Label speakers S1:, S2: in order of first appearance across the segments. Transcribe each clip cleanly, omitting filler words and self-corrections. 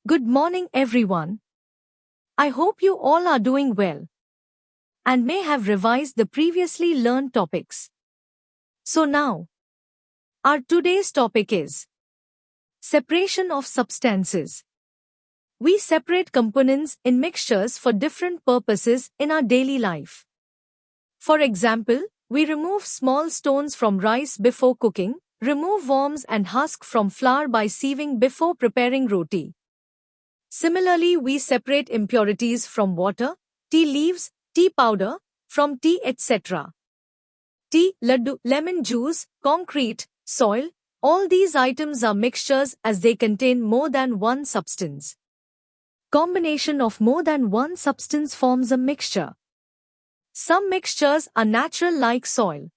S1: Good morning, everyone. I hope you all are doing well and may have revised the previously learned topics. So now, our today's topic is separation of substances. We separate components in mixtures for different purposes in our daily life. For example, we remove small stones from rice before cooking, remove worms and husk from flour by sieving before preparing roti. Similarly, we separate impurities from water, tea leaves, tea powder, from tea, etc. Tea, laddu, lemon juice, concrete, soil, all these items are mixtures as they contain more than one substance. Combination of more than one substance forms a mixture. Some mixtures are natural like soil.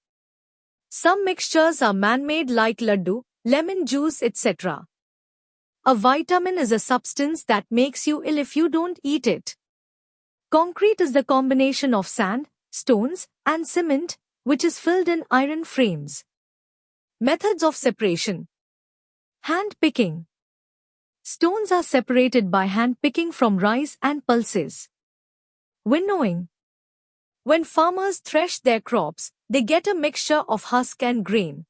S1: Some mixtures are man-made like laddu, lemon juice, etc. A vitamin is a substance that makes you ill if you don't eat it. Concrete is the combination of sand, stones, and cement, which is filled in iron frames. Methods of separation. Hand picking. Stones are separated by hand picking from rice and pulses. Winnowing. When farmers thresh their crops, they get a mixture of husk and grain.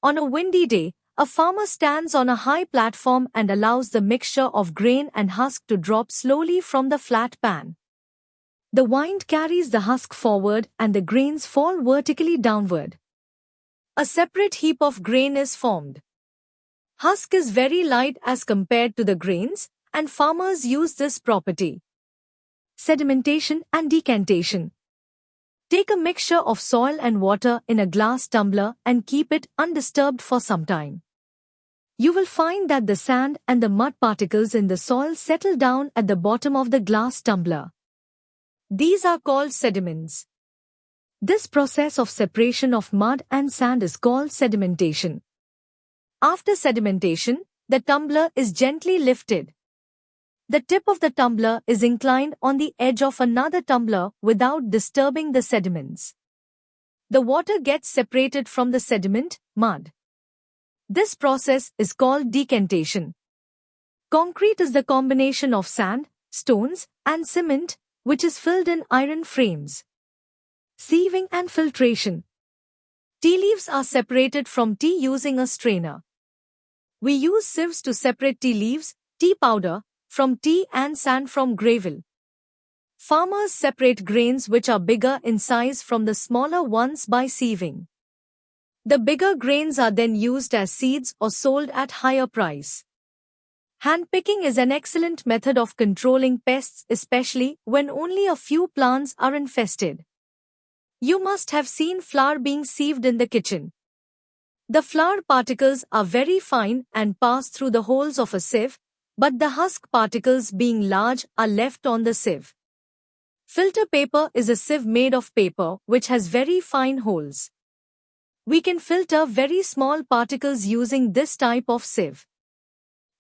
S1: On a windy day, a farmer stands on a high platform and allows the mixture of grain and husk to drop slowly from the flat pan. The wind carries the husk forward and the grains fall vertically downward. A separate heap of grain is formed. Husk is very light as compared to the grains, and farmers use this property. Sedimentation and decantation. Take a mixture of soil and water in a glass tumbler and keep it undisturbed for some time. You will find that the sand and the mud particles in the soil settle down at the bottom of the glass tumbler. These are called sediments. This process of separation of mud and sand is called sedimentation. After sedimentation, the tumbler is gently lifted. The tip of the tumbler is inclined on the edge of another tumbler without disturbing the sediments. The water gets separated from the sediment, mud. This process is called decantation. Concrete is the combination of sand, stones, and cement, which is filled in iron frames. Sieving and filtration. Tea leaves are separated from tea using a strainer. We use sieves to separate tea leaves, tea powder, from tea and sand from gravel. Farmers separate grains which are bigger in size from the smaller ones by sieving. The bigger grains are then used as seeds or sold at higher price. Handpicking is an excellent method of controlling pests, especially when only a few plants are infested. You must have seen flour being sieved in the kitchen. The flour particles are very fine and pass through the holes of a sieve, but the husk particles being large are left on the sieve. Filter paper is a sieve made of paper which has very fine holes. We can filter very small particles using this type of sieve.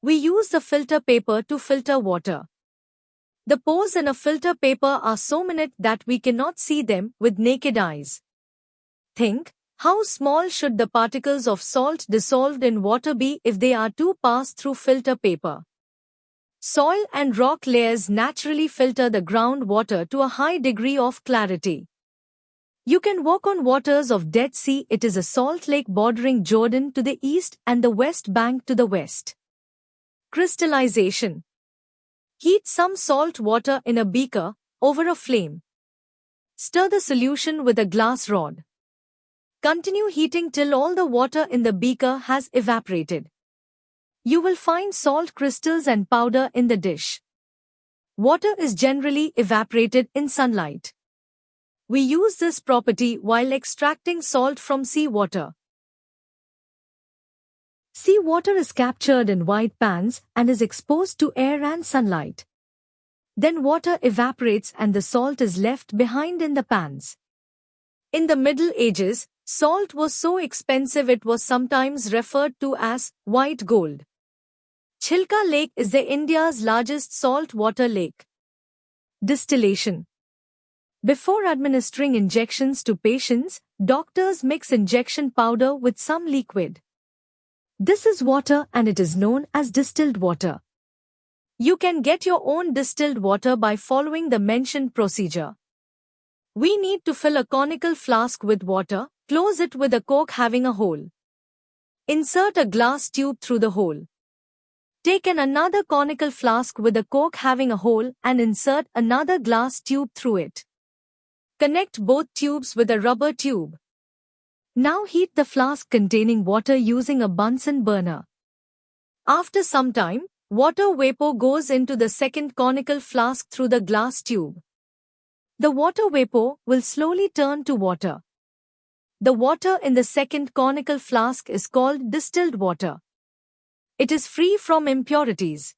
S1: We use the filter paper to filter water. The pores in a filter paper are so minute that we cannot see them with naked eyes. Think, how small should the particles of salt dissolved in water be if they are to pass through filter paper? Soil and rock layers naturally filter the groundwater to a high degree of clarity. You can walk on waters of Dead Sea. It is a salt lake bordering Jordan to the east and the West Bank to the west. Crystallization. Heat some salt water in a beaker over a flame. Stir the solution with a glass rod. Continue heating till all the water in the beaker has evaporated. You will find salt crystals and powder in the dish. Water is generally evaporated in sunlight. We use this property while extracting salt from seawater. Seawater is captured in wide pans and is exposed to air and sunlight. Then water evaporates and the salt is left behind in the pans. In the Middle Ages, salt was so expensive it was sometimes referred to as white gold. Chilka Lake is India's largest salt water lake. Distillation. Before administering injections to patients, doctors mix injection powder with some liquid. This is water and it is known as distilled water. You can get your own distilled water by following the mentioned procedure. We need to fill a conical flask with water, close it with a cork having a hole. Insert a glass tube through the hole. Take another conical flask with a cork having a hole and insert another glass tube through it. Connect both tubes with a rubber tube. Now heat the flask containing water using a Bunsen burner. After some time, water vapor goes into the second conical flask through the glass tube. The water vapor will slowly turn to water. The water in the second conical flask is called distilled water. It is free from impurities.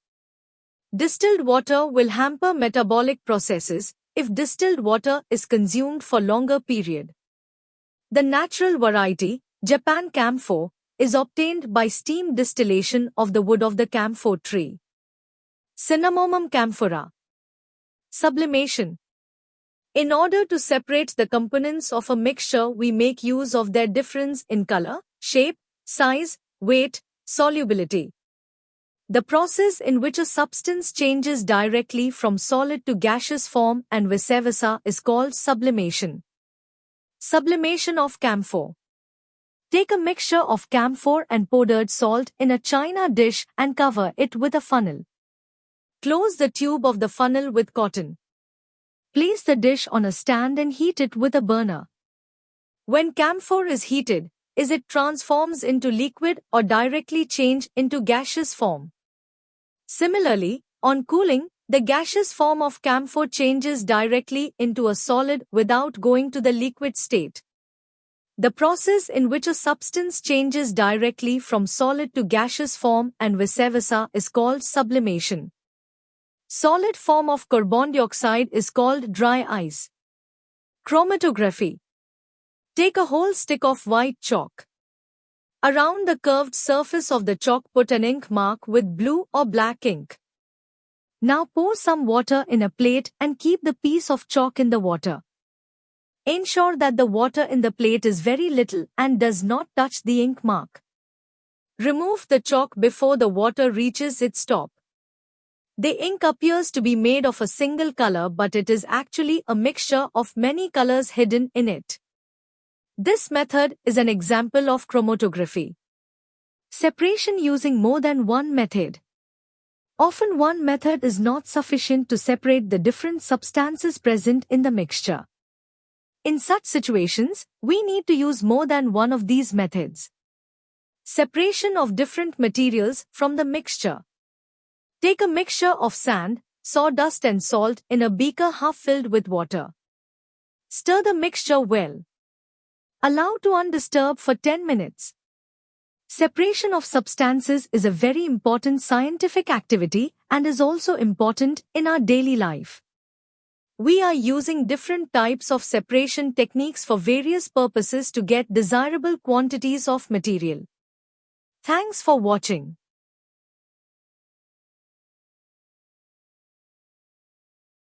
S1: Distilled water will hamper metabolic processes if distilled water is consumed for longer period. The natural variety, Japan camphor, is obtained by steam distillation of the wood of the camphor tree. Cinnamomum camphora. Sublimation. In order to separate the components of a mixture, we make use of their difference in color, shape, size, weight, solubility. The process in which a substance changes directly from solid to gaseous form and vice versa is called sublimation. Sublimation of camphor. Take a mixture of camphor and powdered salt in a china dish and cover it with a funnel. Close the tube of the funnel with cotton. Place the dish on a stand and heat it with a burner. When camphor is heated, it transforms into liquid or directly change into gaseous form. Similarly, on cooling, the gaseous form of camphor changes directly into a solid without going to the liquid state. The process in which a substance changes directly from solid to gaseous form and vice versa is called sublimation. Solid form of carbon dioxide is called dry ice. Chromatography. Take a whole stick of white chalk. Around the curved surface of the chalk put an ink mark with blue or black ink. Now pour some water in a plate and keep the piece of chalk in the water. Ensure that the water in the plate is very little and does not touch the ink mark. Remove the chalk before the water reaches its top. The ink appears to be made of a single color, but it is actually a mixture of many colors hidden in it. This method is an example of chromatography. Separation using more than one method. Often one method is not sufficient to separate the different substances present in the mixture. In such situations, we need to use more than one of these methods. Separation of different materials from the mixture. Take a mixture of sand, sawdust and salt in a beaker half filled with water. Stir the mixture well. Allow to undisturb for 10 minutes. Separation of substances is a very important scientific activity and is also important in our daily life. We are using different types of separation techniques for various purposes to get desirable quantities of material. Thanks for watching.